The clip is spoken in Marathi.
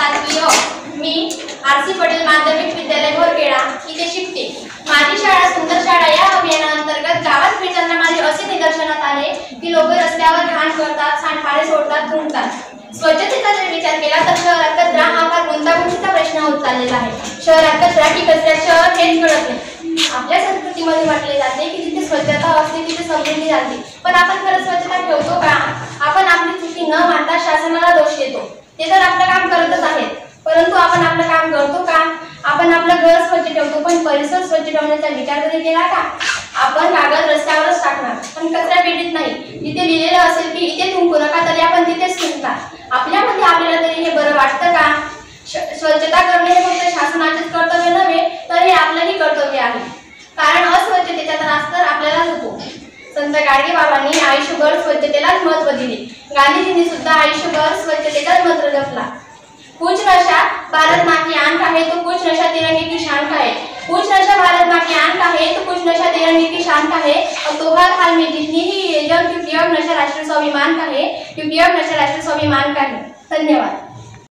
7वी अ. मी आर.सी. पटेल माध्यमिक विद्यालय भोरखेडा इथे शिकते. माझी शाळा सुंदर शाळा या अभियानाअंतर्गत गावात फिरताना माझे असे निदर्शनात आले की लोक रस्त्यावर घाण करतात, सांडपाणी सोडतात, धुंडतात. स्वच्छतेचा जर विचार केला तर शहरात कचरा हा फार गुंतागुंतीचा प्रश्न होत चाललेला आहे. शहरात कचरा की कचऱ्यात शहर हेच कळत नाही. आपल्या संस्कृतीमध्ये म्हटले जाते की जिथे स्वच्छता असते तिथे समृद्धी जाते. पण आपण खरंच स्वच्छता ठेवतो का? आपण आपली चुकी न मानता शासनाला दोष देतो. ते तर आपलं काम करतच आहेत, परंतु आपण आपलं काम करतो का? आपण आपलं घर स्वच्छ ठेवतो, पण परिसर स्वच्छ ठेवण्याचा विचार कधी केला का? आपण कागद रस्त्यावरच टाकणार, पण कचरा पेटीत नाही. जिथे लिहिलेलं असेल की इथे थुंकू नका तरी आपण तिथेच थुंकणार. आपल्यामध्ये आपल्याला तरी हे बरं वाटतं का? स्वच्छता करणे हे फक्त शासनाचेच कर्तव्य नव्हे तर हे आपलंही कर्तव्य आहे. कारण अस्वच्छतेचा त्रास तर आपल्यालाच होतो. संत गाडगेबाबांनी आयुष्यभर स्वच्छतेलाच महत्त्व दिले. गांधीजींनी सुद्धा आयुष्यभर स्वच्छतेचाच मंत्र जपला. कुछ नशा भारत माँ की आंख है तो कुछ नशा तिरंगे की शान का है. कुछ नशा भारत माँ की आंख है तो कुछ नशा तिरंगे की शान का है. और तो हर हाल में जितनी ही ये जंग, क्योंकि अब नशा राष्ट्र स्वाभिमान का है, क्योंकि अब नशा राष्ट्र स्वाभिमान का है. धन्यवाद.